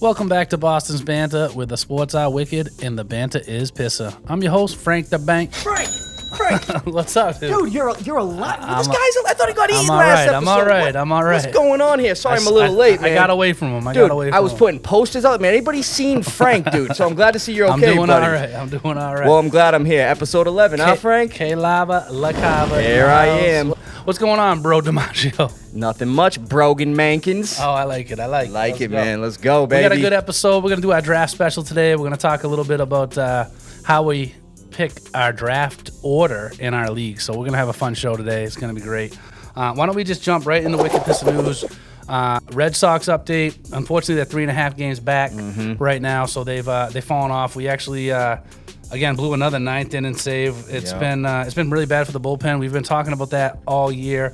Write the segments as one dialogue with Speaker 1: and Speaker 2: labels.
Speaker 1: Welcome back to Boston's Banter, where the sports are wicked and the banter is Pissah. I'm your host, Frank the Bank.
Speaker 2: Frank!
Speaker 1: What's up, dude?
Speaker 2: Dude, you're a lot. This guy's. I thought he got eaten
Speaker 1: all
Speaker 2: last
Speaker 1: right,
Speaker 2: episode.
Speaker 1: I'm all right.
Speaker 2: What's going on here? Sorry, I'm a little late, man.
Speaker 1: I got away from him.
Speaker 2: Dude, I was putting posters out. Man, anybody seen Frank, dude? So I'm glad to see you're okay,
Speaker 1: I'm doing all right.
Speaker 2: Well, I'm glad I'm here. Episode 11, huh, Frank?
Speaker 1: LaCava.
Speaker 2: Here I am.
Speaker 1: What's going on, bro, DiMaggio?
Speaker 2: Nothing much, Brogan Mankins.
Speaker 1: Oh, I like it.
Speaker 2: Like it, man. Let's go, baby.
Speaker 1: We got a good episode. We're going to do our draft special today. We're going to talk a little bit about how we pick our draft order in our league. So we're going to have a fun show today. It's going to be great. Why don't we just jump right into Wicked Pissah News. Red Sox update. Unfortunately, they're 3.5 games back right now, so they've fallen off. We actually again blew another ninth inning save. It's been really bad for the bullpen. We've been talking about that all year.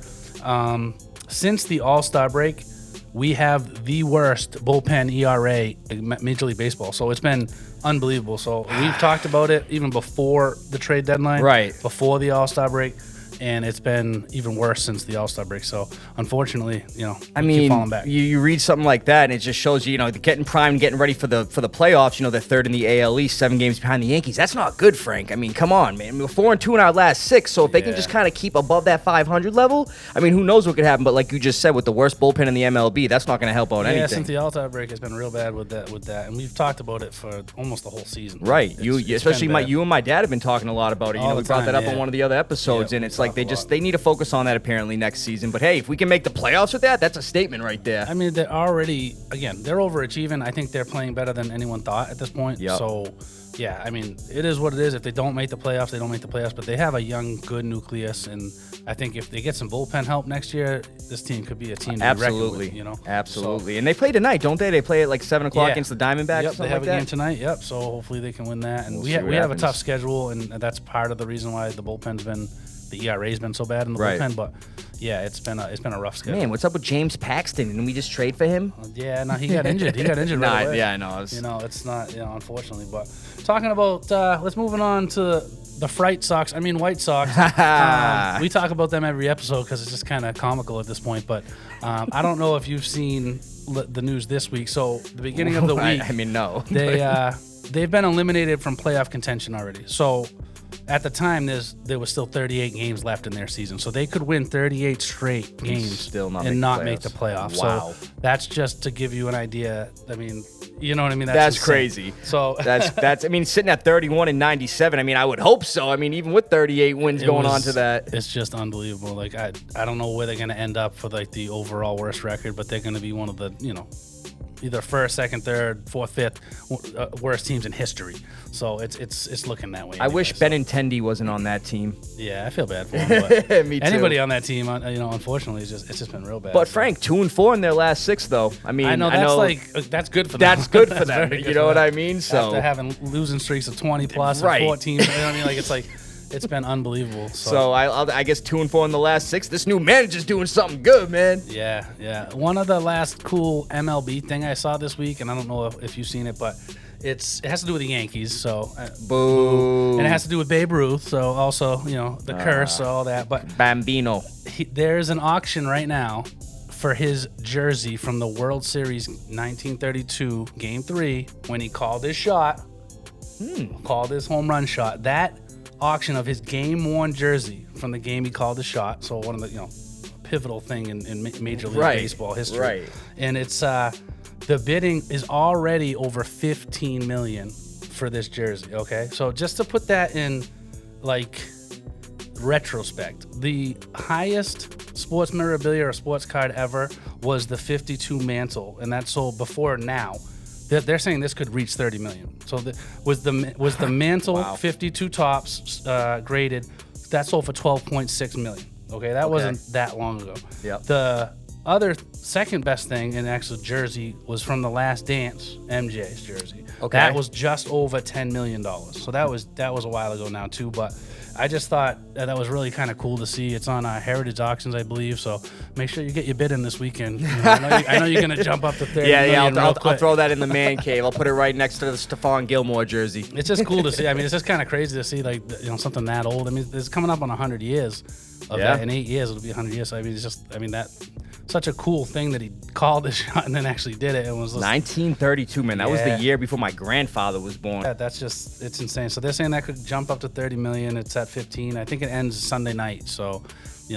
Speaker 1: Since the All-Star break, we have the worst bullpen ERA in Major League Baseball. So it's been unbelievable. So we've talked about it even before the trade deadline,
Speaker 2: right?
Speaker 1: Before the All-Star break. And it's been even worse since the All-Star break. So, unfortunately, keep falling back.
Speaker 2: You read something like that, and it just shows you, getting primed, getting ready for the playoffs. They're third in the AL East, 7 games behind the Yankees. That's not good, Frank. I mean, come on, man. We're 4-2 in our last 6. So if they can just kind of keep above that 500 level, I mean, who knows what could happen? But like you just said, with the worst bullpen in the MLB, that's not going to help out anything.
Speaker 1: Yeah, since the All-Star break, it's been real bad with that, and we've talked about it for almost the whole season.
Speaker 2: Right. You and my dad have been talking a lot about it. We brought that up on one of the other episodes, and it's like they need to focus on that apparently next season. But hey, if we can make the playoffs with that, that's a statement right there.
Speaker 1: I mean, they're overachieving. I think they're playing better than anyone thought at this point.
Speaker 2: Yep.
Speaker 1: So, yeah, I mean, it is what it is. If they don't make the playoffs, they don't make the playoffs. But they have a young, good nucleus, and I think if they get some bullpen help next year, this team could be a team to be reckoned with,
Speaker 2: Absolutely.
Speaker 1: So,
Speaker 2: and they play tonight, don't they? They play at like 7 o'clock against the Diamondbacks.
Speaker 1: Yep, they have a game tonight. Yep. So hopefully they can win that. And we have a tough schedule, and that's part of the reason why the ERA's been so bad in the bullpen. But yeah, it's been a rough schedule.
Speaker 2: Man, what's up with James Paxton? Didn't we just trade for him?
Speaker 1: Yeah, no, he got injured. Right away.
Speaker 2: Yeah, I know.
Speaker 1: It's not, unfortunately. But talking about, let's moving on to the White Sox. We talk about them every episode because it's just kind of comical at this point. But I don't know if you've seen the news this week. So the beginning of the week,
Speaker 2: no.
Speaker 1: They've been eliminated from playoff contention already. So at the time, there was still 38 games left in their season, so they could win 38 straight games and not make the playoffs.
Speaker 2: Wow.
Speaker 1: So that's just to give you an idea. I mean, you know what I mean?
Speaker 2: That's crazy.
Speaker 1: So
Speaker 2: that's. I mean, sitting at 31 and 97. I mean, I would hope so. I mean, even with 38 wins on to that,
Speaker 1: it's just unbelievable. Like I don't know where they're going to end up for like the overall worst record, but they're going to be one of the either first, second, third, fourth, fifth worst teams in history. So it's looking that way.
Speaker 2: I wish Benintendi wasn't on that team.
Speaker 1: Yeah, I feel bad for him. But
Speaker 2: Me too.
Speaker 1: Anybody on that team, unfortunately, it's just been real bad.
Speaker 2: But Frank, 2-4 in their last 6, though. I mean,
Speaker 1: I know that's good for them.
Speaker 2: That's good for them. You know what I mean? So
Speaker 1: after having losing streaks of 20 plus and 14, you know what I mean? Like it's been unbelievable. So
Speaker 2: I guess 2-4 in the last 6. This new manager's doing something good, man.
Speaker 1: Yeah. One of the last cool MLB thing I saw this week, and I don't know if you've seen it, but it has to do with the Yankees. So
Speaker 2: boo.
Speaker 1: And it has to do with Babe Ruth. So also, the curse, all that. But
Speaker 2: Bambino.
Speaker 1: There's an auction right now for his jersey from the World Series 1932 Game 3 when he called his shot, called his home run shot. That auction of his game-worn jersey from the game he called the shot, so one of the pivotal thing in Major League Baseball history.
Speaker 2: Right.
Speaker 1: And it's the bidding is already over $15 million for this jersey. Okay, so just to put that in retrospect, the highest sports memorabilia or sports card ever was the 52 mantle, and that sold before now. They're saying this could reach 30 million. So was the mantle
Speaker 2: Wow.
Speaker 1: 52 tops graded? That sold for 12.6 million. Okay, that wasn't that long ago.
Speaker 2: Yep.
Speaker 1: The other second best thing in actual jersey was from The Last Dance, MJ's jersey.
Speaker 2: Okay.
Speaker 1: That was just over $10 million. So that was a while ago now too, but I just thought that was really kind of cool to see. It's on Heritage Auctions, I believe. So make sure you get your bid in this weekend. I know you're gonna jump up to 30 million
Speaker 2: I'll
Speaker 1: quick.
Speaker 2: throw that in the man cave. I'll put it right next to the Stephon Gilmore jersey.
Speaker 1: It's just cool to see. I mean, it's just kind of crazy to see something that old. I mean, it's coming up on 100 years of that. In 8 years, it'll be 100 years. So I mean, it's just that such a cool thing that he called the shot and then actually did it. It was
Speaker 2: 1932, man. That was the year before my grandfather was born.
Speaker 1: Yeah, it's insane. So they're saying that could jump up to 30 million. It's at 15. I think it ends Sunday night. So,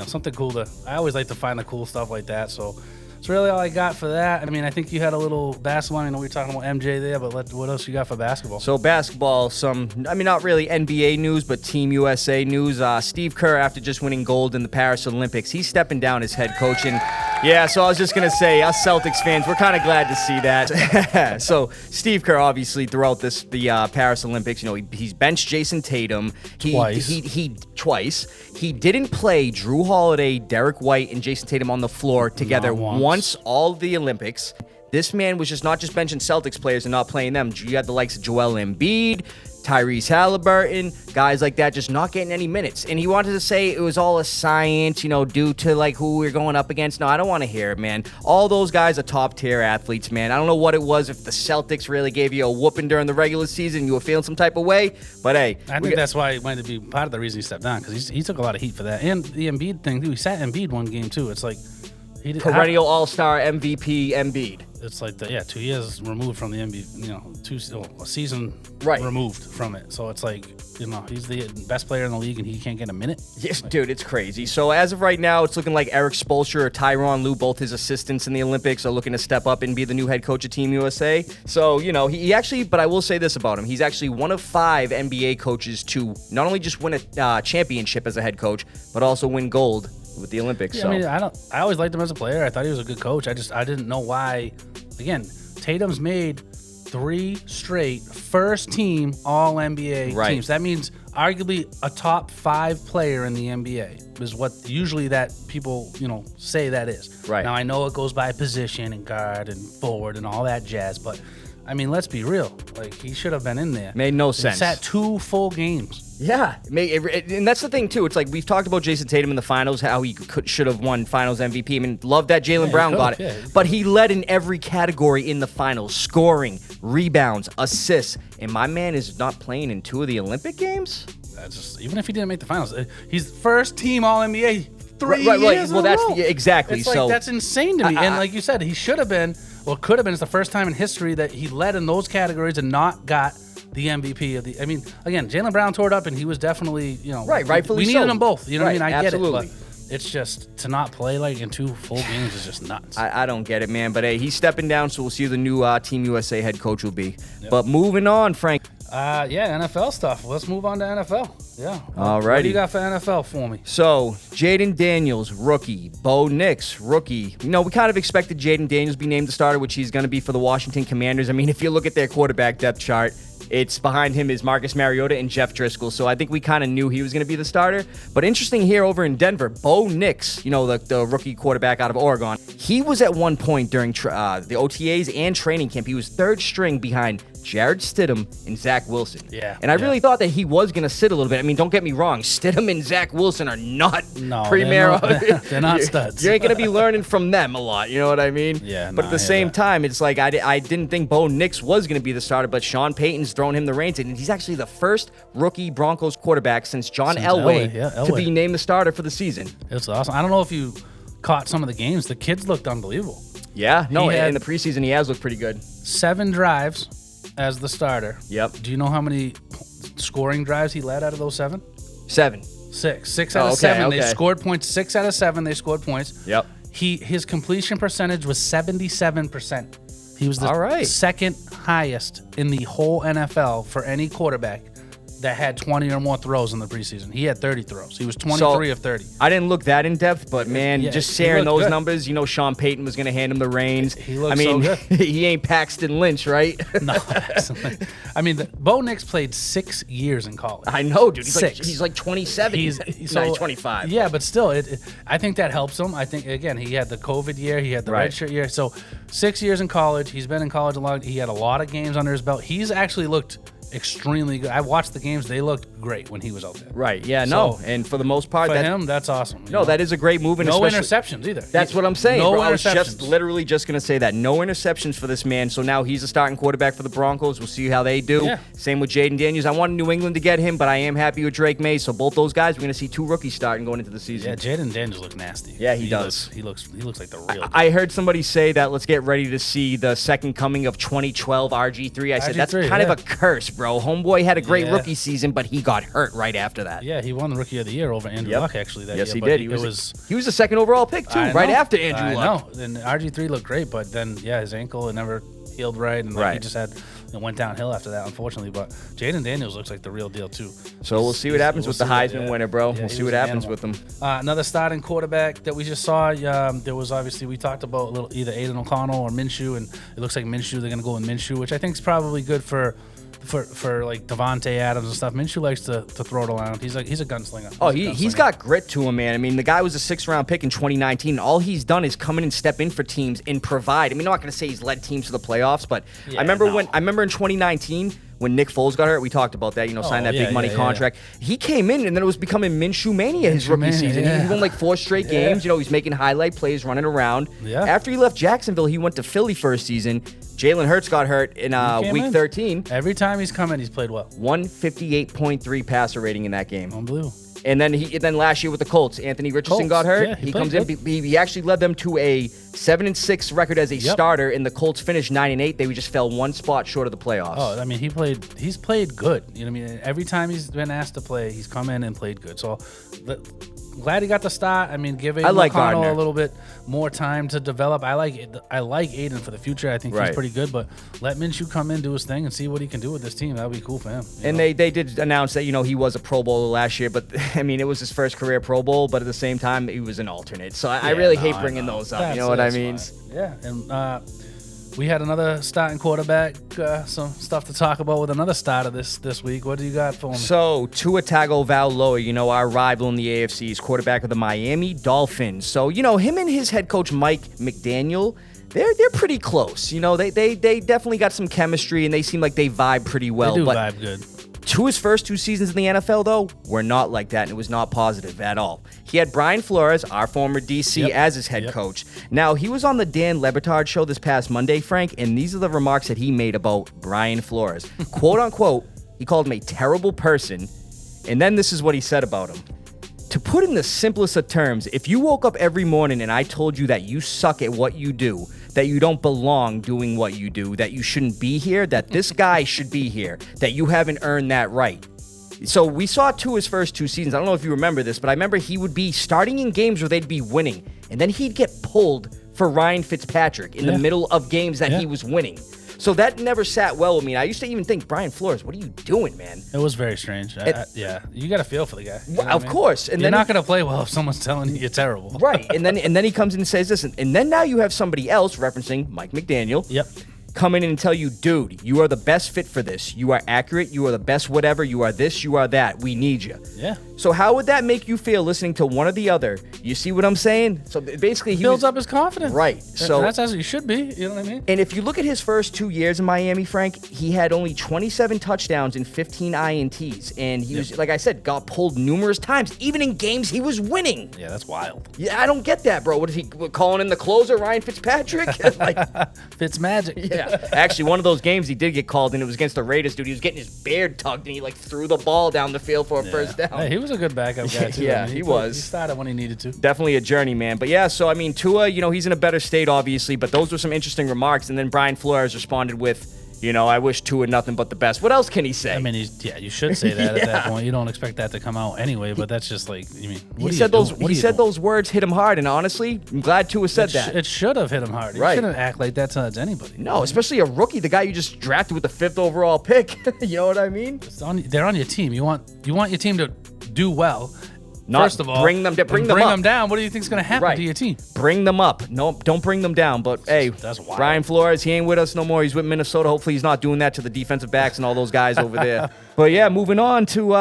Speaker 1: something cool I always like to find the cool stuff like that. So that's really all I got for that. I mean, I think you had a little basketball. I know we were talking about MJ there, but what else you got for basketball?
Speaker 2: So basketball, not really NBA news, but Team USA news. Steve Kerr, after just winning gold in the Paris Olympics, he's stepping down as head coach. And yeah, so I was just going to say, us Celtics fans, we're kind of glad to see that. So Steve Kerr, obviously, throughout the Paris Olympics, he's benched Jason Tatum. Twice. He didn't play Drew Holiday, Derek White, and Jason Tatum on the floor together once all the Olympics. This man was not just benching Celtics players and not playing them. You had the likes of Joel Embiid, Tyrese Halliburton, guys like that just not getting any minutes. And he wanted to say it was all a science, due to who we're going up against. No, I don't want to hear it, man. All those guys are top tier athletes, man. I don't know what it was, if the Celtics really gave you a whooping during the regular season, you were feeling some type of way. But hey,
Speaker 1: I think that's why it might be part of the reason he stepped down, because he took a lot of heat for that. And the Embiid thing, too. He sat Embiid one game, too. It's like
Speaker 2: perennial all-star MVP Embiid.
Speaker 1: It's like 2 years removed from the NBA, a season removed from it. So it's like, he's the best player in the league and he can't get a minute.
Speaker 2: Yes, dude, it's crazy. So as of right now, it's looking like Eric Spoelstra or Tyronn Lue, both his assistants in the Olympics, are looking to step up and be the new head coach of Team USA. So, he actually, but I will say this about him. He's actually one of 5 NBA coaches to not only just win a championship as a head coach, but also win gold with the Olympics.
Speaker 1: Yeah, so. I always liked him as a player. I thought he was a good coach. I didn't know why. Again, Tatum's made 3 straight first-team All-NBA teams. That means arguably a top 5 player in the NBA is what usually that people, say that is.
Speaker 2: Right.
Speaker 1: Now, I know it goes by position and guard and forward and all that jazz, but, let's be real. He should have been in there.
Speaker 2: Made no sense.
Speaker 1: He sat 2 full games.
Speaker 2: Yeah, and that's the thing, too. It's like we've talked about Jason Tatum in the finals, how he should have won finals MVP. Love that Jaylen Brown got it. Yeah. But he led in every category in the finals, scoring, rebounds, assists. And my man is not playing in 2 of the Olympic games?
Speaker 1: Even if he didn't make the finals, he's first team All-NBA 3 years in a row.
Speaker 2: Exactly.
Speaker 1: It's that's insane to me. And like you said, he should have been, could have been. It's the first time in history that he led in those categories and not got the MVP of the. Again, Jaylen Brown tore it up, and he was definitely,
Speaker 2: rightfully
Speaker 1: we needed them both. You know what I mean? I get it, but it's just to not play in 2 full games is just nuts.
Speaker 2: I don't get it, man. But hey, he's stepping down, so we'll see who the new Team USA head coach will be. Yep. But moving on, Frank.
Speaker 1: NFL stuff. Let's move on to NFL. Yeah.
Speaker 2: All right.
Speaker 1: What do you got for NFL for me?
Speaker 2: So, Jaden Daniels, rookie. Bo Nix, rookie. We kind of expected Jaden Daniels to be named the starter, which he's going to be for the Washington Commanders. If you look at their quarterback depth chart, it's behind him is Marcus Mariota and Jeff Driscoll. So I think we kind of knew he was going to be the starter. But interesting here over in Denver, Bo Nix, the rookie quarterback out of Oregon, he was at one point during the OTAs and training camp, he was 3rd string behind Jarrett Stidham and Zach Wilson.
Speaker 1: Yeah.
Speaker 2: And I really thought that he was going to sit a little bit. Don't get me wrong. Stidham and Zach Wilson are not premier.
Speaker 1: They're not studs.
Speaker 2: You ain't going to be learning from them a lot. You know what I mean?
Speaker 1: Yeah.
Speaker 2: But at the same time, it's like I didn't think Bo Nix was going to be the starter, but Sean Payton's thrown him the reins, and he's actually the first rookie Broncos quarterback since John Elway to be named the starter for the season.
Speaker 1: It's awesome. I don't know if you caught some of the games. The kids looked unbelievable.
Speaker 2: Yeah. No, in the preseason, he has looked pretty good.
Speaker 1: 7 drives as the starter.
Speaker 2: Yep.
Speaker 1: Do you know how many scoring drives he led out of those 7?
Speaker 2: 7.
Speaker 1: 6 out of 7. They scored points. 6 out of 7, they scored points.
Speaker 2: Yep.
Speaker 1: His completion percentage was 77%. He was the second highest in the whole NFL for any quarterback that had 20 or more throws in the preseason. He had 30 throws. He was 23 of 30.
Speaker 2: I didn't look that in depth, but man, just sharing those numbers, Sean Payton was going to hand him the reins.
Speaker 1: He looked so good.
Speaker 2: He ain't Paxton Lynch, right?
Speaker 1: No, absolutely. Bo Nix played 6 years in college.
Speaker 2: I know, dude.
Speaker 1: He's
Speaker 2: like 27. He's 25.
Speaker 1: Yeah, but still, I think that helps him. I think, again, he had the COVID year. He had the redshirt year. So 6 years in college. He's been in college a lot. He had a lot of games under his belt. He's actually looked extremely good. I watched the games; they looked great when he was out there.
Speaker 2: Right. Yeah.
Speaker 1: So,
Speaker 2: and for the most part,
Speaker 1: for him, that's awesome.
Speaker 2: No, that is a great move. And
Speaker 1: no interceptions either.
Speaker 2: That's what I'm saying.
Speaker 1: No
Speaker 2: bro.
Speaker 1: interceptions.
Speaker 2: I was just literally just going to say that. No interceptions for this man. So now he's a starting quarterback for the Broncos. We'll see how they do.
Speaker 1: Yeah.
Speaker 2: Same with Jadon Daniels. I wanted New England to get him, but I am happy with Drake May. So both those guys, we're going to see 2 rookies starting going into the season.
Speaker 1: Yeah, Jadon Daniels looks nasty.
Speaker 2: Yeah, he does.
Speaker 1: He looks like the real.
Speaker 2: I heard somebody say that let's get ready to see the second coming of 2012 RG3. I said that's kind of a curse, bro. Homeboy had a great rookie season, but he got hurt right after that.
Speaker 1: Yeah, he won the Rookie of the Year over Andrew Luck actually that
Speaker 2: year.
Speaker 1: Yes,
Speaker 2: he did. He was the second overall pick too, right after Andrew Luck.
Speaker 1: I know. And RG3 looked great, but then his ankle it never healed right, and he just went downhill after that, unfortunately. But Jadon Daniels looks like the real deal too.
Speaker 2: So we'll see what happens with the Heisman winner, bro. We'll see what happens with him.
Speaker 1: Another starting quarterback that we just saw. There was obviously we talked about either Aiden O'Connell or Minshew, and it looks like Minshew. They're going to go with Minshew, which I think is probably good for like Devontae Adams and stuff. Minshew likes to throw it around. He's a gunslinger.
Speaker 2: He's got grit to him, man. I mean, the guy was a 6th-round pick in 2019. All he's done is come in and step in for teams and provide. I mean, I'm not going to say he's led teams to the playoffs, but I remember in 2019 when Nick Foles got hurt, we talked about that, signed that big money contract. He came in, and then it was becoming Minshew Mania his rookie season. He won like 4 straight games. He's making highlight plays, running around.
Speaker 1: Yeah.
Speaker 2: After he left Jacksonville, he went to Philly for a season. Jalen Hurts got hurt in week 13.
Speaker 1: Every time he's come in, he's played well.
Speaker 2: 158.3 passer rating in that game.
Speaker 1: Unbelievable.
Speaker 2: And then last year with the Colts, Anthony Richardson got hurt.
Speaker 1: Yeah,
Speaker 2: he comes in. He actually led them to a 7-6 record as a starter, and the Colts finished 9-8. They just fell 1 spot short of the playoffs.
Speaker 1: Oh, I mean, he's played good. You know what I mean? Every time he's been asked to play, he's come in and played good. So glad he got the start. I mean, give Aiden O'Connell a little bit more time to develop. I like Aiden for the future. I think he's pretty good, but let Minshew come in, do his thing, and see what he can do with this team. That would be cool for him.
Speaker 2: And they did announce that, he was a Pro Bowler last year, but, I mean, it was his first career Pro Bowl, but at the same time, he was an alternate. So I really hate bringing those up. You know what I mean?
Speaker 1: Fine. Yeah, and we had another starting quarterback, some stuff to talk about with another starter this week. What do you got for me?
Speaker 2: So, Tua Tagovailoa, our rival in the AFC, is quarterback of the Miami Dolphins. So, him and his head coach, Mike McDaniel, they're pretty close. They definitely got some chemistry, and they seem like they vibe pretty well.
Speaker 1: They do vibe good.
Speaker 2: Tua's first 2 seasons in the NFL, though, were not like that, and it was not positive at all. He had Brian Flores, our former DC, as his head coach. Now, he was on the Dan Le Batard show this past Monday, Frank, and these are the remarks that he made about Brian Flores. Quote, unquote, he called him a terrible person, and then this is what he said about him. To put in the simplest of terms, if you woke up every morning and I told you that you suck at what you do, that you don't belong doing what you do, that you shouldn't be here, that this guy should be here, that you haven't earned that right. So we saw Tua's first 2 seasons. I don't know if you remember this, but I remember he would be starting in games where they'd be winning, and then he'd get pulled for Ryan Fitzpatrick in the middle of games that he was winning. So that never sat well with me. And I used to even think, Brian Flores, what are you doing, man?
Speaker 1: It was very strange. You got to feel for the guy.
Speaker 2: You know of course.
Speaker 1: And you're not going to play well if someone's telling you you're terrible.
Speaker 2: Right. And then he comes in and says this. And then now you have somebody else, referencing Mike McDaniel.
Speaker 1: Yep.
Speaker 2: Come in and tell you, dude, you are the best fit for this. You are accurate. You are the best whatever. You are this. You are that. We need you.
Speaker 1: Yeah.
Speaker 2: So how would that make you feel listening to one or the other? You see what I'm saying? So basically, he
Speaker 1: builds up his confidence.
Speaker 2: Right. So
Speaker 1: that's as you should be. You know what I mean?
Speaker 2: And if you look at his first 2 years in Miami, Frank, he had only 27 touchdowns and 15 INTs. And he was, like I said, got pulled numerous times, even in games he was winning.
Speaker 1: Yeah, that's wild.
Speaker 2: Yeah, I don't get that, bro. What is he calling in the closer, Ryan Fitzpatrick?
Speaker 1: Fitz magic.
Speaker 2: Yeah. Actually, one of those games he did get called in. It was against the Raiders, dude. He was getting his beard tugged, and he threw the ball down the field for a first down.
Speaker 1: Hey, he was a good backup guy too.
Speaker 2: Yeah, he was.
Speaker 1: He started when he needed to.
Speaker 2: Definitely a journeyman. But yeah, so I mean, Tua, he's in a better state, obviously. But those were some interesting remarks. And then Brian Flores responded with, I wish Tua nothing but the best. What else can he say?
Speaker 1: I mean, you should say that at that point. You don't expect that to come out anyway. But that's just like,
Speaker 2: he said those words hit him hard. And honestly, I'm glad Tua said that.
Speaker 1: It should have hit him hard. You shouldn't act like that towards anybody.
Speaker 2: No, especially a rookie, the guy you just drafted with the 5th overall pick. You know what I mean?
Speaker 1: They're on your team. You want your team to do well. First of all,
Speaker 2: bring them
Speaker 1: down. What do you think is going to happen to your team?
Speaker 2: Bring them up. No, don't bring them down. But hey,
Speaker 1: that's wild.
Speaker 2: Brian Flores, he ain't with us no more. He's with Minnesota. Hopefully, he's not doing that to the defensive backs and all those guys over there. But yeah, moving on to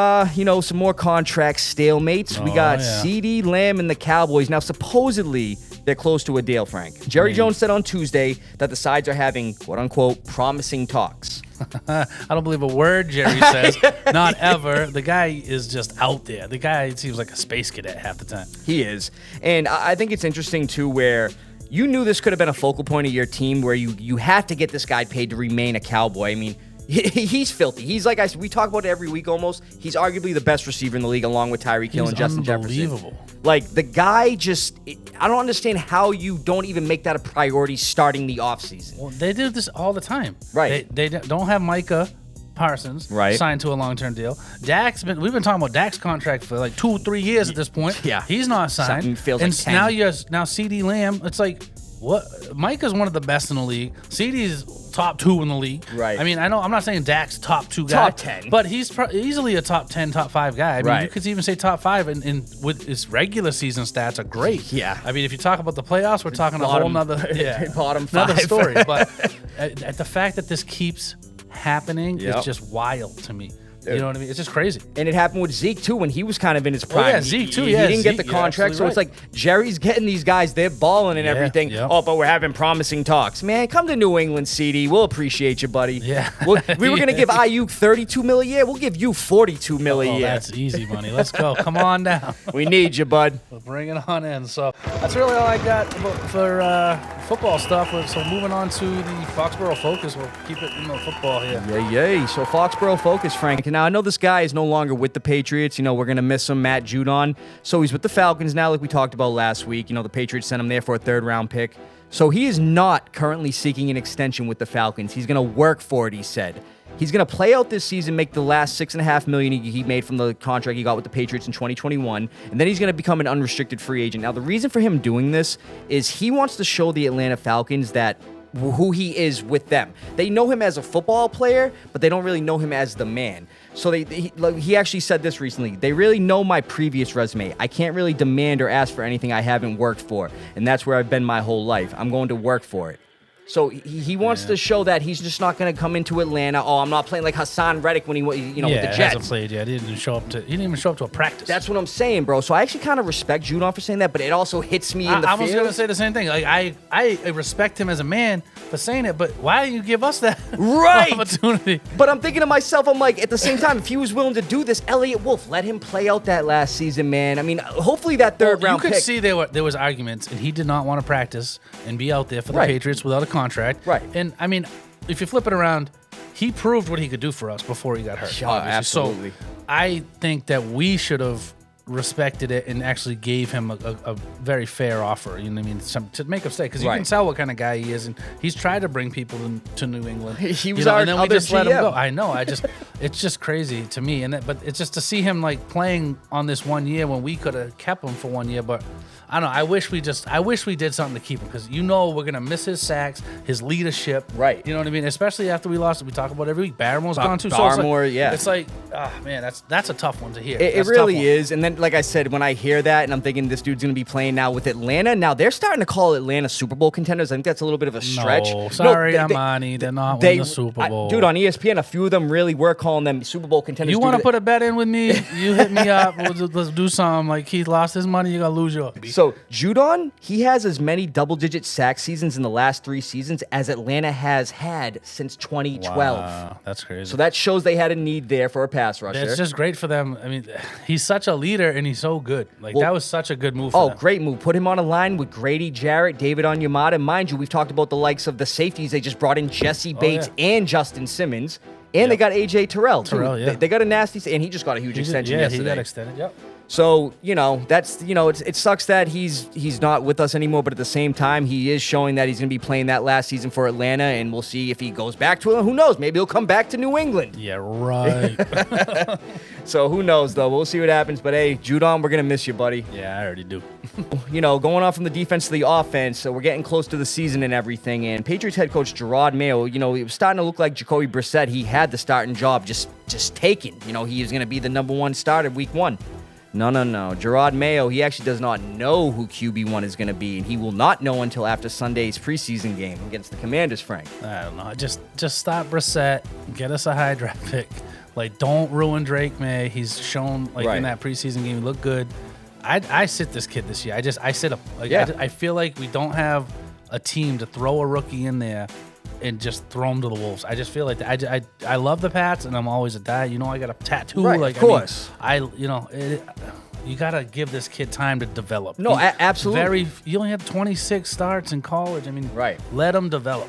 Speaker 2: some more contract stalemates. We got CeeDee Lamb and the Cowboys. Now, supposedly, they're close to a deal, Frank. Jerry Jones said on Tuesday that the sides are having, quote-unquote, promising talks.
Speaker 1: I don't believe a word Jerry says. Not ever. The guy is just out there. The guy seems like a space cadet half the time.
Speaker 2: He is. And I think it's interesting, too, where you knew this could have been a focal point of your team where you had to get this guy paid to remain a Cowboy. I mean, he's filthy. He's like we talk about it every week almost. He's arguably the best receiver in the league along with Tyreek Hill and Justin Jefferson.
Speaker 1: Unbelievable.
Speaker 2: Like, the guy just, I don't understand how you don't even make that a priority starting the offseason.
Speaker 1: Well, they do this all the time.
Speaker 2: Right.
Speaker 1: They don't have Micah Parsons signed to a long-term deal. We've been talking about Dak's contract for like 2-3 years at this point.
Speaker 2: Yeah.
Speaker 1: He's not signed.
Speaker 2: Something feels
Speaker 1: and
Speaker 2: like 10.
Speaker 1: now CeeDee Lamb, it's like, what? Micah's one of the best in the league. CeeDee's top 2 in the league.
Speaker 2: Right.
Speaker 1: I mean, I'm not saying Dak's top 2 guy.
Speaker 2: Top 10.
Speaker 1: But he's easily a top 10, top 5 guy. I mean, you could even say top 5, and with his regular season stats are great.
Speaker 2: Yeah.
Speaker 1: I mean, if you talk about the playoffs, we're talking a whole nother
Speaker 2: bottom 5.
Speaker 1: another story. But the fact that this keeps happening is just wild to me. You know what I mean? It's just crazy.
Speaker 2: And it happened with Zeke, too, when he was kind of in his prime.
Speaker 1: Oh, yeah, Zeke, too.
Speaker 2: He didn't get the contract, so it's like Jerry's getting these guys, they're balling and everything.
Speaker 1: Yep.
Speaker 2: Oh, but we're having promising talks. Man, come to New England, CD. We'll appreciate you, buddy.
Speaker 1: Yeah.
Speaker 2: We were going to give Ayuk $32 million a year. We'll give you $42 million a year.
Speaker 1: That's easy money. Let's go. Come on down.
Speaker 2: We need you, bud.
Speaker 1: We'll bring it on in. So that's really all I got for football stuff. So moving on to the Foxboro Focus. We'll keep it in the football here.
Speaker 2: Yay. So Foxboro Focus, Frank. Now, I know this guy is no longer with the Patriots. You know, we're going to miss him, Matt Judon. So he's with the Falcons now, like we talked about last week. You know, the Patriots sent him there for a 3rd-round pick. So he is not currently seeking an extension with the Falcons. He's going to work for it, he said. He's going to play out this season, make the last $6.5 million he made from the contract he got with the Patriots in 2021, and then he's going to become an unrestricted free agent. Now, the reason for him doing this is he wants to show the Atlanta Falcons that who he is with them. They know him as a football player, but they don't really know him as the man. So he actually said this recently. They really know my previous resume. I can't really demand or ask for anything I haven't worked for, and that's where I've been my whole life. I'm going to work for it. So he wants to show that he's just not going to come into Atlanta. Oh, I'm not playing like Hassan Reddick when with the Jets.
Speaker 1: Hasn't played yet. He didn't even show up to a practice.
Speaker 2: That's what I'm saying, bro. So I actually kind of respect Judon for saying that, but it also hits me in the feels.
Speaker 1: I was going to say the same thing. Like I respect him as a man for saying it, but why didn't you give us that opportunity?
Speaker 2: But I'm thinking to myself, I'm like, at the same time, if he was willing to do this, Elliott Wolf, let him play out that last season, man. I mean, hopefully that 3rd-round pick.
Speaker 1: You could see there was arguments, and he did not want to practice and be out there for the Patriots without a contract.
Speaker 2: Right.
Speaker 1: And, I mean, if you flip it around, he proved what he could do for us before he got hurt.
Speaker 2: Oh, absolutely.
Speaker 1: So I think that we should have respected it and actually gave him a very fair offer. You know what I mean? To make him stay. Because you can tell what kind of guy he is. And he's tried to bring people to New England.
Speaker 2: He was our
Speaker 1: and then we
Speaker 2: other
Speaker 1: just let him
Speaker 2: GM.
Speaker 1: go. I know. It's just crazy to me. But it's just to see him like playing on this 1 year when we could have kept him for 1 year. But I don't know. I wish we did something to keep him, because we're gonna miss his sacks, his leadership.
Speaker 2: Right.
Speaker 1: You know what I mean? Especially after we lost. We talk about it every week. Barrymore's gone too.
Speaker 2: Barmore,
Speaker 1: It's like, man, that's a tough one to hear.
Speaker 2: It really is. And then, like I said, when I hear that and I'm thinking this dude's gonna be playing now with Atlanta. Now they're starting to call Atlanta Super Bowl contenders. I think that's a little bit of a stretch.
Speaker 1: No, sorry, Amani. They're not winning the Super Bowl.
Speaker 2: Dude, on ESPN, a few of them really were calling them Super Bowl contenders.
Speaker 1: You want to put a bet in with me? You hit me up. Let's do something. Like, Keith lost his money, you gotta lose yours.
Speaker 2: So Judon, he has as many double-digit sack seasons in the last 3 seasons as Atlanta has had since 2012.
Speaker 1: Wow, that's crazy.
Speaker 2: So that shows they had a need there for a pass rusher.
Speaker 1: It's just great for them. I mean, he's such a leader and he's so good. Like, that was such a good move for them.
Speaker 2: Great move. Put him on a line with Grady Jarrett, David Onyemata. Mind you, we've talked about the likes of the safeties. They just brought in Jesse Bates and Justin Simmons. And they got A.J. Terrell, too. They got a nasty... And he just got a huge extension yesterday.
Speaker 1: He got extended, yep.
Speaker 2: So, that's, it sucks that he's not with us anymore, but at the same time, he is showing that he's going to be playing that last season for Atlanta, and we'll see if he goes back to it. Who knows? Maybe he'll come back to New England.
Speaker 1: Yeah, right.
Speaker 2: So, who knows, though? We'll see what happens. But, hey, Judon, we're going to miss you, buddy.
Speaker 1: Yeah, I already do.
Speaker 2: Going on from the defense to the offense, so we're getting close to the season and everything, and Patriots head coach Gerard Mayo, it was starting to look like Jacoby Brissett. He had the starting job just taken. He was going to be the number 1 starter week 1. No. Gerard Mayo, he actually does not know who QB1 is going to be, and he will not know until after Sunday's preseason game against the Commanders, Frank.
Speaker 1: I don't know. Just stop Brissett. Get us a high draft pick. Like, don't ruin Drake May. He's shown, in that preseason game, he looked good. I sit this kid this year. I sit up. Like, I feel like we don't have a team to throw a rookie in there and just throw him to the wolves. I just feel like I love the Pats, and I'm always a die. You know, I got a tattoo.
Speaker 2: Right,
Speaker 1: like,
Speaker 2: of course.
Speaker 1: You got to give this kid time to develop.
Speaker 2: No, absolutely.
Speaker 1: You only had 26 starts in college. I mean,
Speaker 2: right.
Speaker 1: Let him develop.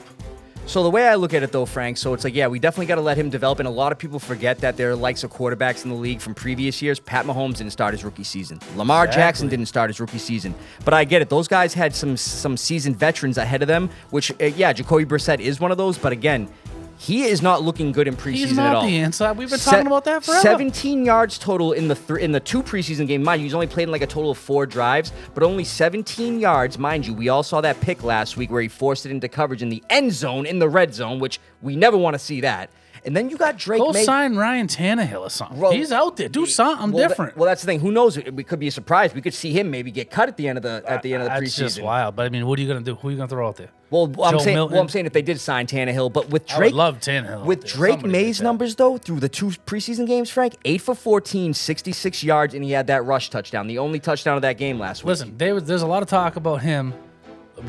Speaker 2: So the way I look at it, though, Frank, so it's like, yeah, we definitely got to let him develop. And a lot of people forget that there are likes of quarterbacks in the league from previous years. Pat Mahomes didn't start his rookie season. Lamar Jackson didn't start his rookie season. But I get it. Those guys had some seasoned veterans ahead of them, which, Jacoby Brissett is one of those. But again, he is not looking good in preseason at all.
Speaker 1: He's not the answer. We've been talking about that forever.
Speaker 2: 17 yards total in the 2 preseason games. Mind you, he's only played in like a total of 4 drives, but only 17 yards. Mind you, we all saw that pick last week where he forced it into coverage in the end zone, in the red zone, which we never want to see that. And then you got Drake May.
Speaker 1: Go sign Ryan Tannehill or something. Bro, he's out there. Do something different.
Speaker 2: That's the thing. Who knows? It could be a surprise. We could see him maybe get cut at the end of the preseason.
Speaker 1: That's just wild. But I mean, what are you gonna do? Who are you gonna throw out there?
Speaker 2: Well, I'm saying if they did sign Tannehill, but with Drake,
Speaker 1: I would love Tannehill.
Speaker 2: With Drake May's numbers though, through the 2 preseason games, Frank, 8 for 14, 66 yards, and he had that rush touchdown, the only touchdown of that game last week.
Speaker 1: Listen, there's a lot of talk about him,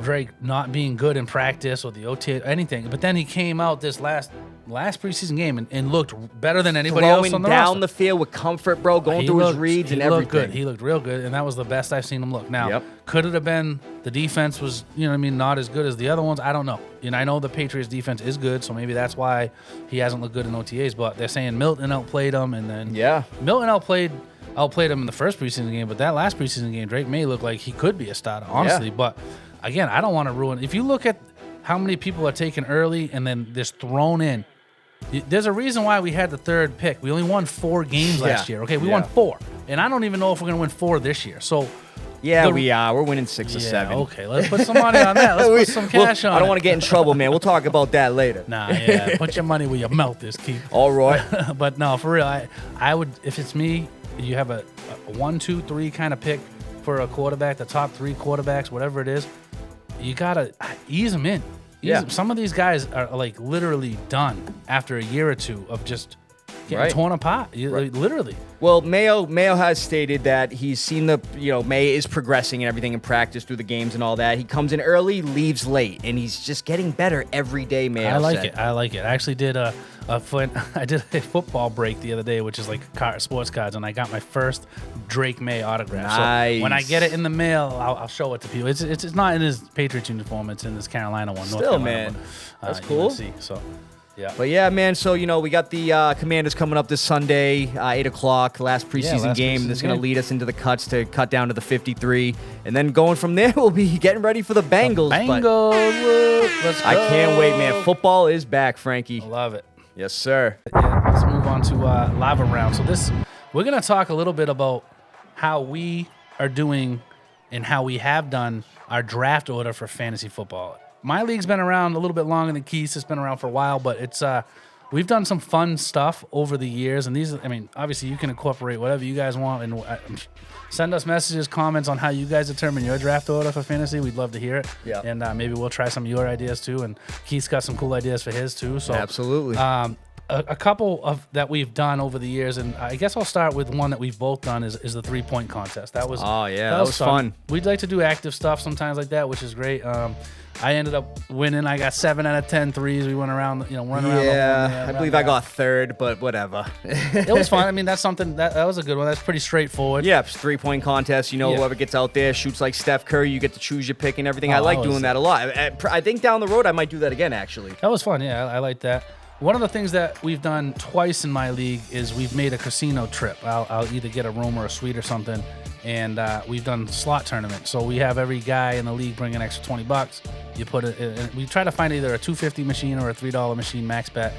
Speaker 1: Drake, not being good in practice or the OTA or anything, but then he came out this last preseason game and looked better than anybody else on the roster.
Speaker 2: Down the field with comfort, bro, going through his reads and everything.
Speaker 1: Good. He looked real good, and that was the best I've seen him look. Now, could it have been the defense was, not as good as the other ones? I don't know. And I know the Patriots defense is good, so maybe that's why he hasn't looked good in OTAs, but they're saying Milton outplayed him, and then Milton outplayed him in the first preseason game, but that last preseason game, Drake May looked like he could be a starter, honestly. But again, I don't want to ruin. If you look at how many people are taken early and then just thrown in, there's a reason why we had the 3rd pick. We only won 4 games last year. Okay, we won 4, and I don't even know if we're gonna win 4 this year. So.
Speaker 2: Yeah, we are. We're winning 6 or 7.
Speaker 1: Okay, let's put some money on that. Let's put some cash on it.
Speaker 2: I don't want to get in trouble, man. We'll talk about that later.
Speaker 1: Put your money where your mouth is, Keith.
Speaker 2: All right.
Speaker 1: But no, for real, I would, if it's me, you have a 1, 2, 3 kind of pick for a quarterback, the top 3 quarterbacks, whatever it is, you got to ease them in. Some of these guys are like literally done after a year or 2 of just getting torn apart, literally.
Speaker 2: Well, Mayo has stated that he's seen May is progressing and everything in practice through the games and all that. He comes in early, leaves late, and he's just getting better every day, Mayo
Speaker 1: I like it. I actually did a football break the other day, which is like sports cards, and I got my first Drake May autograph.
Speaker 2: Nice.
Speaker 1: So when I get it in the mail, I'll show it to people. It's not in his Patriots uniform. It's in his Carolina one.
Speaker 2: Still,
Speaker 1: North Carolina
Speaker 2: man,
Speaker 1: one.
Speaker 2: that's cool.
Speaker 1: UNC, so. Yeah.
Speaker 2: But yeah, man, so, we got the Commanders coming up this Sunday, 8 o'clock, last preseason game. That's going to lead us into the cuts to cut down to the 53. And then going from there, we'll be getting ready for the Bengals.
Speaker 1: Let's go.
Speaker 2: I can't wait, man. Football is back, Frankie.
Speaker 1: I love it.
Speaker 2: Yes, sir.
Speaker 1: Yeah, let's move on to Lava Round. So we're going to talk a little bit about how we are doing and how we have done our draft order for fantasy football. My league's been around a little bit longer than Keith's. It's been around for a while, but it's we've done some fun stuff over the years. And these, obviously you can incorporate whatever you guys want and send us messages, comments on how you guys determine your draft order for fantasy. We'd love to hear it.
Speaker 2: Yeah.
Speaker 1: And maybe we'll try some of your ideas too. And Keith's got some cool ideas for his too. So
Speaker 2: absolutely.
Speaker 1: A couple of that we've done over the years, and I guess I'll start with one that we've both done is the 3-point contest. That was
Speaker 2: that was fun.
Speaker 1: We'd like to do active stuff sometimes like that, which is great. I ended up winning. I got 7 out of 10 threes. We went around, running around.
Speaker 2: Yeah, I believe I got 3rd, but whatever.
Speaker 1: It was fun. That's something that was a good one. That's pretty straightforward.
Speaker 2: Yeah, it's 3-point contest. Whoever gets out there shoots like Steph Curry. You get to choose your pick and everything. I like doing that a lot. I think down the road I might do that again. Actually,
Speaker 1: that was fun. Yeah, I like that. One of the things that we've done twice in my league is we've made a casino trip. I'll either get a room or a suite or something, and we've done slot tournaments. So we have every guy in the league bring an extra $20. You put it in, we try to find either a $2.50 machine or a $3 machine max bet.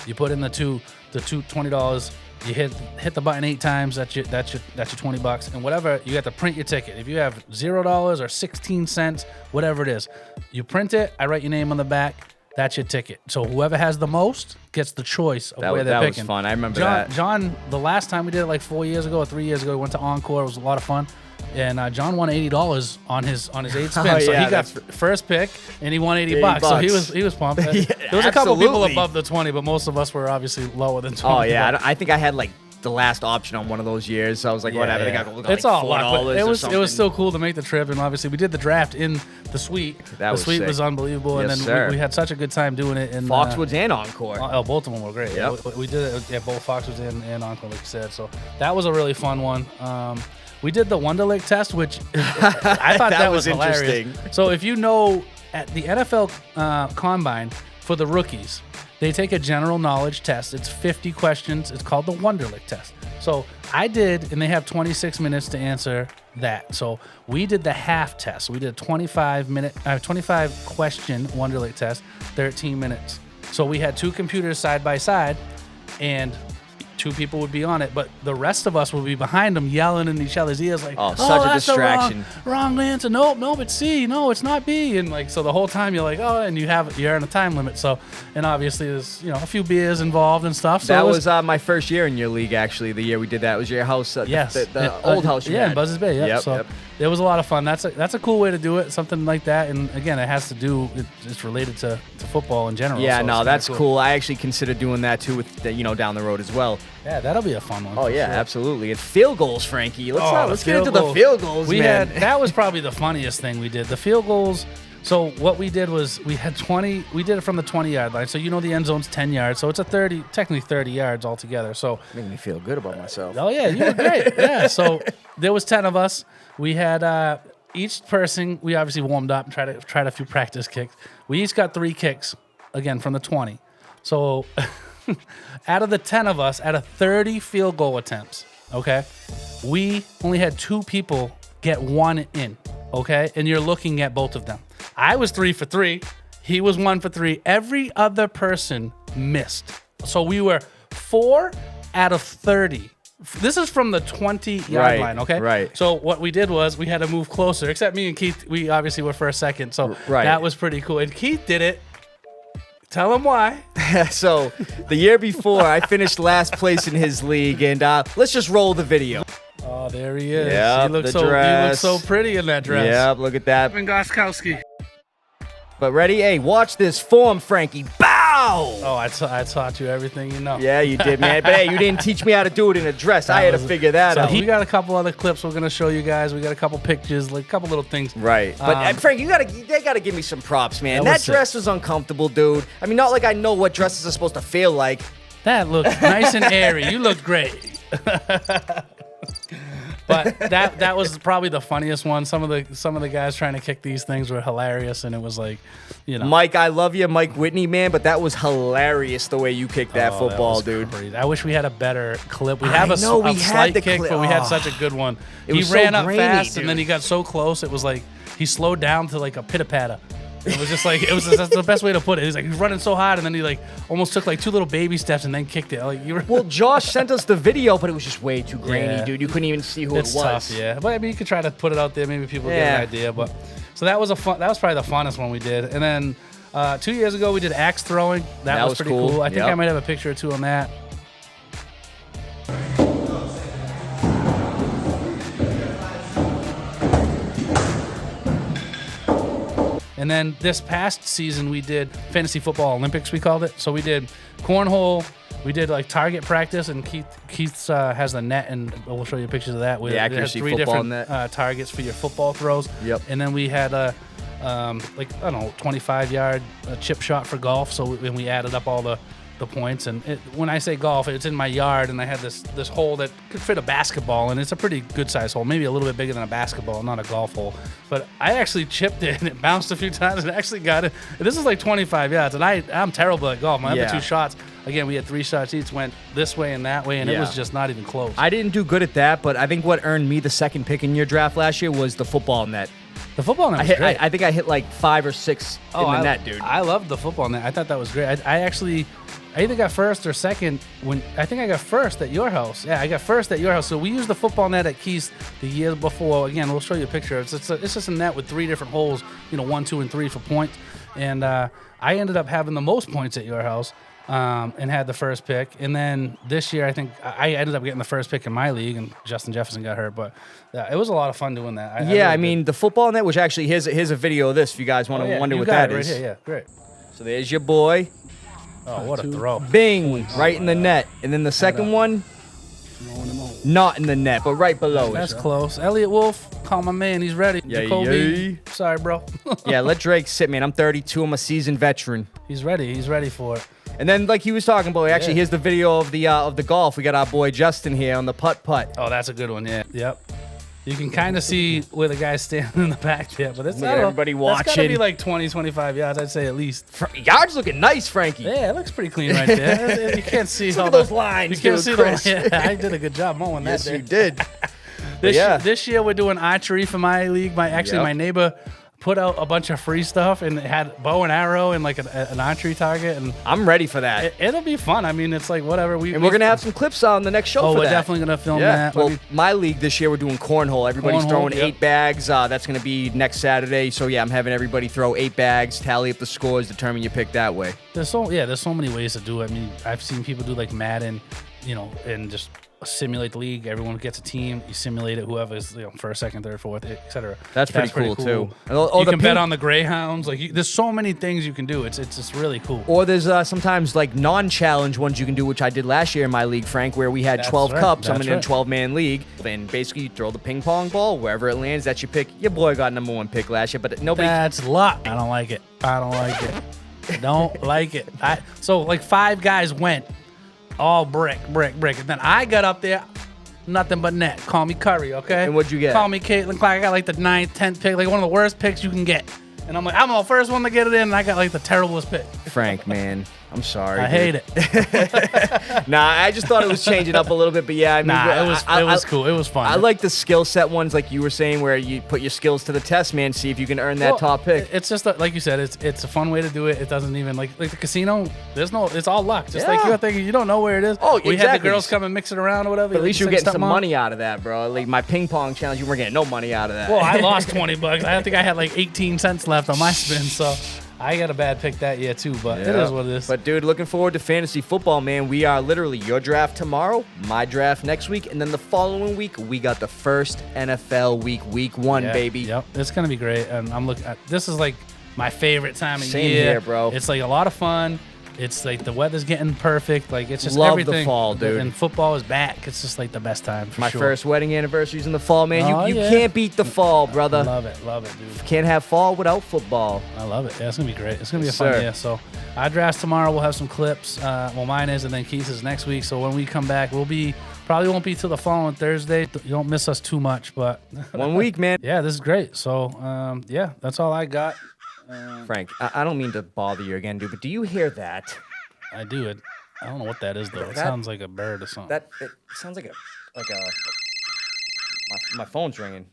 Speaker 1: You put in the $20. You hit the button 8 times. That's your $20, and whatever you got to print your ticket. If you have $0 or 16 cents, whatever it is, you print it. I write your name on the back. That's your ticket. So whoever has the most gets the choice of where they're picking.
Speaker 2: That was fun. I remember that.
Speaker 1: John, the last time we did it like 4 years ago or 3 years ago, we went to Encore. It was a lot of fun. And John won $80 on his 8 spin. So he got first pick, and he won $80. So he was pumped. There was a couple people above the 20, but most of us were obviously lower than 20.
Speaker 2: Oh, yeah. I think I had like the last option on one of those years. So I was like, whatever. They got
Speaker 1: It's
Speaker 2: like
Speaker 1: all luck, but
Speaker 2: $4
Speaker 1: it was still cool to make the trip, and obviously we did the draft in the suite. The suite was unbelievable,
Speaker 2: Yes,
Speaker 1: and then
Speaker 2: sir.
Speaker 1: we had such a good time doing it. In
Speaker 2: Foxwoods and Encore.
Speaker 1: Oh, both of them were great.
Speaker 2: Yep.
Speaker 1: Yeah, we did it at both Foxwoods and Encore, like you said. So that was a really fun one. We did the Wonderlic test, which I thought that was hilarious.
Speaker 2: interesting.
Speaker 1: So if you know, at the NFL Combine for the rookies, they take a general knowledge test. It's 50 questions. It's called the Wonderlic test. So I did, and they have 26 minutes to answer that. So we did the half test. We did a 25 question Wonderlic test, 13 minutes. So we had two computers side by side, and two people would be on it, but the rest of us would be behind them yelling in each other's ears like,
Speaker 2: such a
Speaker 1: that's
Speaker 2: distraction.
Speaker 1: The wrong answer. Nope, it's C. No, it's not B. And like, so the whole time you're like, and you're on a time limit. So, and obviously there's, a few beers involved and stuff. So
Speaker 2: that was my first year in your league, actually. The year we did that was your house.
Speaker 1: Yes.
Speaker 2: The old house you had.
Speaker 1: In Buzzards Bay. Yep. So it was a lot of fun. That's a cool way to do it, something like that. And again, it has to do, it's related to football in general.
Speaker 2: Yeah,
Speaker 1: so
Speaker 2: no, that's cool. I actually consider doing that too with, down the road as well.
Speaker 1: Yeah, that'll be a fun one.
Speaker 2: Oh, yeah,
Speaker 1: sure.
Speaker 2: Absolutely. It's field goals, Frankie. Let's get into the field goals,
Speaker 1: man. That was probably the funniest thing we did. The field goals. So what we did was we did it from the 20-yard line. So the end zone's 10 yards. So it's technically 30 yards altogether. So
Speaker 2: making me feel good about myself.
Speaker 1: Oh, yeah, you were great. Yeah, so there was 10 of us. We had each person, we obviously warmed up and tried a few practice kicks. We each got 3 kicks, again, from the 20. So out of the 10 of us, out of 30 field goal attempts, okay, we only had 2 people get 1 in, okay? And you're looking at both of them. I was 3 for 3. He was 1 for 3. Every other person missed. So we were 4 out of 30. This is from the 20-yard line, okay?
Speaker 2: Right.
Speaker 1: So what we did was we had to move closer, except me and Keith, we obviously were first, second. So that was pretty cool. And Keith did it. Tell him why.
Speaker 2: So the year before, I finished last place in his league, and let's just roll the video.
Speaker 1: Oh, there he is.
Speaker 2: Yep,
Speaker 1: he looks so pretty in that dress.
Speaker 2: Yep, look at that.
Speaker 1: Goskowski.
Speaker 2: But ready? Hey, watch this form, Frankie. Bow!
Speaker 1: Oh, I taught you everything you know.
Speaker 2: Yeah, you did, man. But hey, you didn't teach me how to do it in a dress. I had to figure that out.
Speaker 1: We got a couple other clips we're gonna show you guys. We got a couple pictures, like a couple little things.
Speaker 2: Right. But Frank, they gotta give me some props, man. That dress was uncomfortable, dude. I mean, not like I know what dresses are supposed to feel like.
Speaker 1: That looked nice and airy. You looked great. But that was probably the funniest one. Some of the guys trying to kick these things were hilarious, and it was like,
Speaker 2: Mike, I love you, Mike Whitney, man, but that was hilarious the way you kicked that football, dude.
Speaker 1: Crazy. I wish we had a better clip. We have a slight kick, but we had such a good one. He ran up fast, and then he got so close, it was like he slowed down to like a pitter-patter. It was just like, that's the best way to put it. He's like, he's running so hard, and then he like almost took like 2 little baby steps and then kicked it. Like
Speaker 2: Well, Josh sent us the video, but it was just way too grainy, dude. You couldn't even see who it was.
Speaker 1: Tough, yeah. But I mean, you could try to put it out there. Maybe people get an idea. But so that was probably the funnest one we did. And then 2 years ago we did axe throwing. That was pretty cool. I think I might have a picture or 2 on that. And then this past season, we did Fantasy Football Olympics, we called it. So we did cornhole, we did like target practice, and Keith has the net, and we'll show you pictures of that.
Speaker 2: The accuracy
Speaker 1: 3 different targets for your football throws.
Speaker 2: Yep.
Speaker 1: And then we had 25-yard chip shot for golf. So we added up all the points, and when I say golf, it's in my yard, and I had this hole that could fit a basketball, and it's a pretty good size hole, maybe a little bit bigger than a basketball, not a golf hole. But I actually chipped it, and it bounced a few times, and actually got it. This is like 25 yards, and I'm terrible at golf. My other 2 shots, again, we had 3 shots each, went this way and that way, and it was just not even close.
Speaker 2: I didn't do good at that, but I think what earned me the second pick in your draft last year was the football net.
Speaker 1: The football net was great.
Speaker 2: I think I hit like 5 or 6 in the net, dude.
Speaker 1: I loved the football net. I thought that was great. I either got first or second I think I got first at your house. Yeah, I got first at your house. So we used the football net at Keith's the year before. Again, we'll show you a picture. It's just a net with 3 different holes, 1, 2, and 3 for points. And I ended up having the most points at your house and had the first pick. And then this year, I think I ended up getting the first pick in my league, and Justin Jefferson got hurt. But it was a lot of fun doing that.
Speaker 2: I mean, the football net, which actually, here's a video of this if you guys want to wonder what that is.
Speaker 1: Right here, yeah, great.
Speaker 2: So there's your boy.
Speaker 1: Oh, what a throw.
Speaker 2: Bing, right in the net. And then the second one, Not in the net, but right below
Speaker 1: That's
Speaker 2: it.
Speaker 1: close. Elliot Wolf, call my man. He's ready.
Speaker 2: Yeah,
Speaker 1: Jacoby. Sorry, bro.
Speaker 2: Yeah, let Drake sit, man. I'm 32. I'm a seasoned veteran.
Speaker 1: He's ready. He's ready for it.
Speaker 2: And then, like he was talking about, actually,
Speaker 1: Yeah.
Speaker 2: here's the video of the golf. We got our boy Justin here on the putt.
Speaker 1: Oh, that's a good one. Yeah. Yep. You can kind of see where the guy's standing in the back there, but it's
Speaker 2: Look at everybody
Speaker 1: That's got to
Speaker 2: watching.
Speaker 1: be like 20, 25 yards, I'd say at least.
Speaker 2: Yards looking nice, Frankie.
Speaker 1: Yeah, it looks pretty clean right there. You can't see
Speaker 2: Look
Speaker 1: all
Speaker 2: at those lines,
Speaker 1: You can't
Speaker 2: dude,
Speaker 1: see
Speaker 2: Chris.
Speaker 1: the. Yeah, I did a good job mowing that.
Speaker 2: Yes,
Speaker 1: day.
Speaker 2: you did.
Speaker 1: This this year we're doing archery for my league.
Speaker 2: Yep.
Speaker 1: My neighbor put out a bunch of free stuff and it had bow and arrow and like an archery target, and
Speaker 2: I'm ready for that.
Speaker 1: it'll be fun. I mean, it's like whatever.
Speaker 2: And we're gonna have some clips on the next show.
Speaker 1: Oh,
Speaker 2: for
Speaker 1: we're
Speaker 2: that.
Speaker 1: definitely gonna film
Speaker 2: Yeah.
Speaker 1: that.
Speaker 2: Well, my league this year we're doing cornhole. Everybody's
Speaker 1: Cornhole,
Speaker 2: throwing
Speaker 1: yep.
Speaker 2: 8 bags. That's gonna be next Saturday. So yeah, I'm having everybody throw 8 bags, tally up the scores, determine your pick that way.
Speaker 1: There's so many ways to do it. I mean, I've seen people do like Madden, and just simulate the league. Everyone gets a team. You simulate it. Whoever's first, second, third, fourth, etc.
Speaker 2: That's pretty cool, too.
Speaker 1: You can bet on the Greyhounds. There's so many things you can do. It's just really cool.
Speaker 2: Or there's sometimes like non-challenge ones you can do, which I did last year in my league, Frank, where we had
Speaker 1: That's
Speaker 2: 12
Speaker 1: right.
Speaker 2: cups. I'm
Speaker 1: That's
Speaker 2: in a
Speaker 1: right.
Speaker 2: 12-man league. And basically you throw the ping pong ball wherever it lands. That's your pick. Your boy got number 1 pick last year, but nobody.
Speaker 1: That's luck. I don't like it. Don't like it. So like 5 guys went all brick. And then I got up there, nothing but net. Call me Curry, okay?
Speaker 2: And what'd you get?
Speaker 1: Call me Caitlin Clark. I got like the 9th, 10th pick, like one of the worst picks you can get. And I'm like, I'm the first one to get it in, and I got like the terriblest pick.
Speaker 2: Frank, man. I'm sorry.
Speaker 1: I hate it.
Speaker 2: Nah, I just thought it was changing up a little bit, but yeah, I mean,
Speaker 1: It was cool. It was fun.
Speaker 2: I like the skill set ones, like you were saying, where you put your skills to the test, man. See if you can earn that
Speaker 1: Well,
Speaker 2: top pick.
Speaker 1: It's just like you said. It's a fun way to do it. It doesn't even like the casino. It's all luck. Just like
Speaker 2: Yeah.
Speaker 1: you're thinking, you don't know where it is.
Speaker 2: Oh,
Speaker 1: We had the
Speaker 2: exactly.
Speaker 1: girls come and mix it around or whatever.
Speaker 2: But at least you're
Speaker 1: Six
Speaker 2: getting some
Speaker 1: something on.
Speaker 2: money out of that, bro. Like my ping pong challenge, you weren't getting no money out of that.
Speaker 1: Well, I lost $20. I think I had like 18 cents left on my spin, so I got a bad pick that year too. But it is what it is.
Speaker 2: But dude, looking forward to fantasy football, man. We are literally your draft tomorrow, my draft next week, and then the following week we got the first NFL week 1,
Speaker 1: Yeah,
Speaker 2: baby.
Speaker 1: Yep, it's gonna be great. And I'm looking. This is like my favorite time of
Speaker 2: Same
Speaker 1: year.
Speaker 2: here, bro.
Speaker 1: It's like a lot of fun. It's like the weather's getting perfect. Like it's just
Speaker 2: Love the
Speaker 1: everything.
Speaker 2: fall, dude.
Speaker 1: And football is back. It's just like the best time for
Speaker 2: My
Speaker 1: sure.
Speaker 2: first wedding anniversary's in the fall, man.
Speaker 1: Oh,
Speaker 2: you
Speaker 1: yeah.
Speaker 2: can't beat the fall, brother.
Speaker 1: Love it, dude.
Speaker 2: Can't have fall without football.
Speaker 1: I love it. Yeah, it's gonna be great. It's gonna be a
Speaker 2: Yes,
Speaker 1: fun
Speaker 2: sir.
Speaker 1: year. So our drafts tomorrow. We'll have some clips. Well, mine is, and then Keith's is next week. So when we come back, probably won't be till the following Thursday. You don't miss us too much, but
Speaker 2: 1 week, man.
Speaker 1: yeah, this is great. So yeah, that's all I got.
Speaker 2: Frank, I don't mean to bother you again, dude, but do you hear that?
Speaker 1: I do it. I don't know what that is though. It
Speaker 2: That-
Speaker 1: sounds like a bird or something.
Speaker 2: It sounds like a my phone's ringing.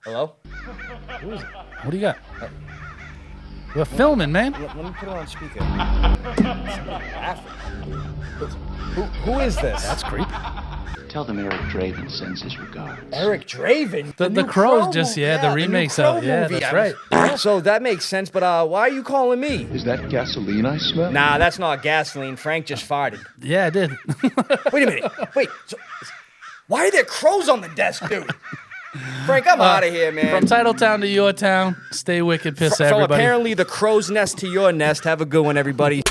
Speaker 2: Hello?
Speaker 1: What do you got? We're filming, man.
Speaker 2: Let me put it on speaker. Who is this?
Speaker 1: That's creepy.
Speaker 3: Tell them Eric Draven sends his regards.
Speaker 2: Eric Draven.
Speaker 1: The
Speaker 2: new
Speaker 1: Crows
Speaker 2: Crow
Speaker 1: just
Speaker 2: movie.
Speaker 1: the
Speaker 2: new
Speaker 1: remake's
Speaker 2: Crow
Speaker 1: out. Yeah,
Speaker 2: movie.
Speaker 1: that's right.
Speaker 2: So that makes sense, but why are you calling me?
Speaker 3: Is that gasoline I smell?
Speaker 2: Nah, that's not gasoline. Frank just farted.
Speaker 1: Yeah, I did.
Speaker 2: Wait a minute. Wait. So, why are there crows on the desk, dude? Frank, I'm out of here, man.
Speaker 1: From Titletown to your town, stay wicked, piss
Speaker 2: From
Speaker 1: everybody.
Speaker 2: apparently the crow's nest to your nest. Have a good one, everybody.